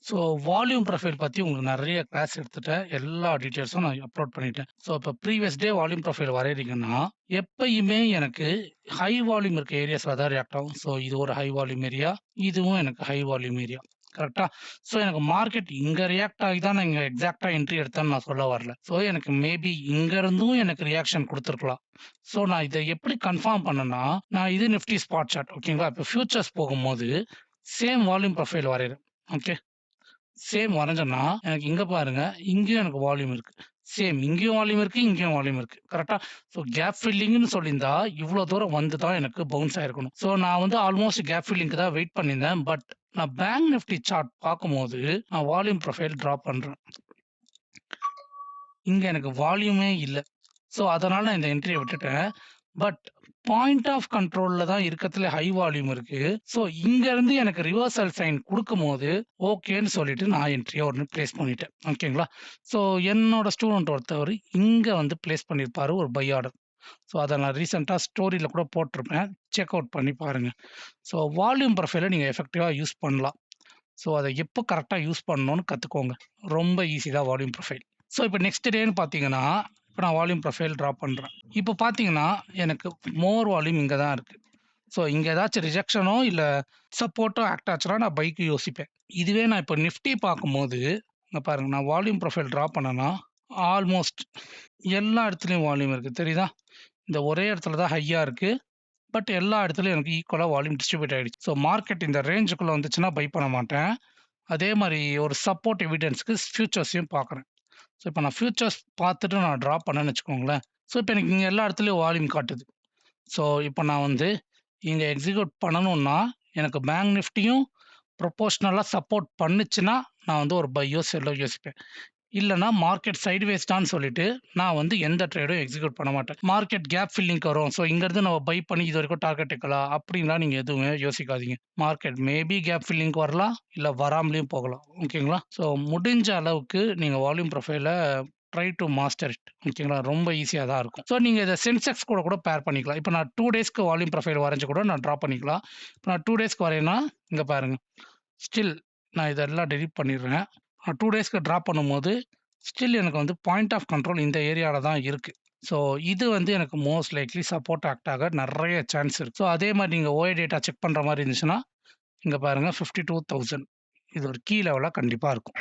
So volume profile பத்தி உங்களுக்கு நெறைய கிளாஸ் எடுத்துட்டேன். எல்லா டீட்டெயில்ஸும் நான் அப்லோட் பண்ணிட்டேன். ஸோ இப்ப ப்ரீவியஸ் டே வால்யூம் ப்ரொஃபைல் வரையறீங்கன்னா, எப்பயுமே எனக்கு ஹை வால்யூம் இருக்க ஏரியாஸ்ல தான் ரியாக்ட் ஆகும். ஸோ இது ஒரு ஹை வால்யூம் ஏரியா. இதுவும் எனக்கு ஹை வால்யூம் ஏரியா. கரெக்ட்டா? ஸோ எனக்கு மார்க்கெட் இங்க ரியாக்ட் ஆகி தான் நான் இங்க எக்ஸாக்ட்டா என்ட்ரி எடுத்தேன்னு நான் சொல்ல வரல. ஸோ எனக்கு மேபி இங்க இருந்தும் எனக்கு ரியாக்ஷன் குடுத்துருக்கலாம். ஸோ நான் இத எப்படி கன்ஃபார்ம் பண்ணேன்னா, நான் இது நிஃப்டி ஸ்பாட் சார்ட் ஓகேங்களா? இப்ப ஃபியூச்சர்ஸ் போகும்போது சேம் வால்யூம் ப்ரொஃபைல் வரையறேன். ஓகே. சேம் வரைஞ்சேன்னா, எனக்கு இங்க பாருங்க, இங்கேயும் எனக்கு வால்யூம் இருக்கு. சேம் இங்கேயும் வால்யூம் இருக்கு, இங்கேயும் வால்யூம் இருக்கு. கரெக்ட்டா? ஸோ கேப் ஃபில்லிங்ன்னு சொல்லியிருந்தா, இவ்ளோ தூரம் வந்து தான் எனக்கு பவுன்ஸ் ஆயிருக்கணும். ஸோ நான் வந்து ஆல்மோஸ்ட் கேப் ஃபில்லிங்க்கு தான் வெயிட் பண்ணியிருந்தேன். பட் நான் பேங்க் நிஃப்டி சார்ட் பார்க்கும்போது, நான் வால்யூம் ப்ரொஃபைல் டிரா பண்றேன். இங்க எனக்கு வால்யூமே இல்ல. ஸோ அதனால நான் இந்த என்ட்ரிய விட்டுட்டேன். பட் பாயிண்ட் ஆஃப் கண்ட்ரோல்ல தான் இருக்கத்திலே ஹை வால்யூம் இருக்கு. ஸோ இங்கருந்து எனக்கு ரிவர்சல் சைன் குடுக்கும்போது, ஓகேன்னு சொல்லிட்டு நான் என்ட்ரிய ஒண்ணு பிளேஸ் பண்ணிட்டேன். ஓகேங்களா? ஸோ என்னோட ஸ்டூடண்ட் ஒருத்தவரு இங்க வந்து பிளேஸ் பண்ணியிருப்பாரு ஒரு பை ஆர்டர். ஸோ அத நான் ரீசென்ட்டா ஸ்டோரியில கூட போட்டிருப்பேன். செக் அவுட் பண்ணி பாருங்க. ஸோ வால்யூம் ப்ரொஃபைல நீங்க எஃபெக்டிவா யூஸ் பண்ணலாம். ஸோ அத எப்போ கரெக்ட்டா யூஸ் பண்ணணும்னு கத்துக்கோங்க. ரொம்ப ஈஸி தான் வால்யூம் ப்ரொஃபைல். ஸோ இப்ப நெக்ஸ்ட் டேன்னு பார்த்தீங்கன்னா, இப்ப நான் வால்யூம் ப்ரொஃபைல் டிரா பண்றேன். இப்ப பார்த்தீங்கன்னா, எனக்கு மோர் வால்யூம் இங்க தான் இருக்கு. ஸோ இங்க ஏதாச்சும் ரிஜெக்ஷனோ இல்ல சப்போர்ட்டோ ஆக்ட் ஆச்சுன்னா நான் பைக்கு யோசிப்பேன். இதுவே நான் இப்ப நிஃப்டி பார்க்கும்போது, இங்க பாருங்க நான் வால்யூம் ப்ரொஃபைல் டிரா பண்ணேன்னா, ஆல்மோஸ்ட் எல்லா இடத்துலயும் வால்யூம் இருக்கு. தெரியுதா? இந்த ஒரே இடத்துல தான் ஹையா இருக்கு. பட் எல்லா இடத்துலயும் எனக்கு ஈக்குவலா வால்யூம் டிஸ்ட்ரிபியூட் ஆயிடுச்சு. ஸோ மார்க்கெட் இந்த ரேஞ்சுக்குள்ள வந்துச்சுன்னா பை பண்ண மாட்டேன். அதே மாரி ஒரு சப்போர்ட் எவிடன்ஸ்க்கு ஃபியூச்சர்ஸையும் பார்க்குறேன். ஸோ இப்ப நான் ஃபியூச்சர்ஸ் பார்த்துட்டு நான் டிரா பண்ணேன்னு வச்சுக்கோங்களேன். ஸோ இப்ப எனக்கு இங்க எல்லா இடத்துலயும் வால்யூம் காட்டுது. ஸோ இப்ப நான் வந்து இங்க எக்ஸிக்யூட் பண்ணணும்னா, எனக்கு பேங்க் நிஃப்டியும் ப்ரொபோர்ஷனலா சப்போர்ட் பண்ணுச்சுன்னா, நான் வந்து ஒரு பையோ, செல்லோ யோசிப்பேன். இல்லன்னா மார்க்கெட் சைட்வேஸ்டான்னு சொல்லிட்டு, நான் வந்து எந்த ட்ரேடும் எக்ஸிக்யூட் பண்ண மாட்டேன். மார்க்கெட் கேப் ஃபில்லிங்க்கு வரும். ஸோ இங்கருந்து நம்ம பை பண்ணி இதுவரைக்கும் டார்கெட் எடுக்கலாம். அப்படின்லாம் நீங்க எதுவுமே யோசிக்காதீங்க. மார்க்கெட் மேபி கேப் ஃபில்லிங்க்கு வரலாம். இல்ல வராமலயும் போகலாம். ஓகேங்களா? ஸோ முடிஞ்ச அளவுக்கு நீங்க வால்யூம் ப்ரொஃபைல ட்ரை டூ மாஸ்டர் இட். ஓகேங்களா? ரொம்ப ஈஸியா தான் இருக்கும். ஸோ நீங்க இத சென்செக்ஸ் கூட கூட பேர் பண்ணிக்கலாம். இப்ப நான் 2 டேஸ்க்கு வால்யூம் ப்ரொஃபைல் வரைஞ்சு கூட நான் டிரா பண்ணிக்கலாம். இப்ப நான் 2 டேஸ்க்கு வரையேன்னா, இங்க பாருங்க. ஸ்டில் நான் இதெல்லாம் டெலீட் பண்ணிடுறேன். நான் 2 டேஸ்க்கு டிரா பண்ணும்போது, ஸ்டில் எனக்கு வந்து பாயிண்ட் ஆஃப் கண்ட்ரோல் இந்த ஏரியால தான் இருக்கு. ஸோ இது வந்து எனக்கு மோஸ்ட் லைக்லி சப்போர்ட் ஆக்ட் ஆக நெறைய சான்ஸ் இருக்கு. ஸோ அதே மாரி நீங்க ஓஏ டேட்டா செக் பண்ற மாரி இருந்துச்சுன்னா, இங்க பாருங்க 52,000 இது ஒரு கீ லெவலா கண்டிப்பா இருக்கும்.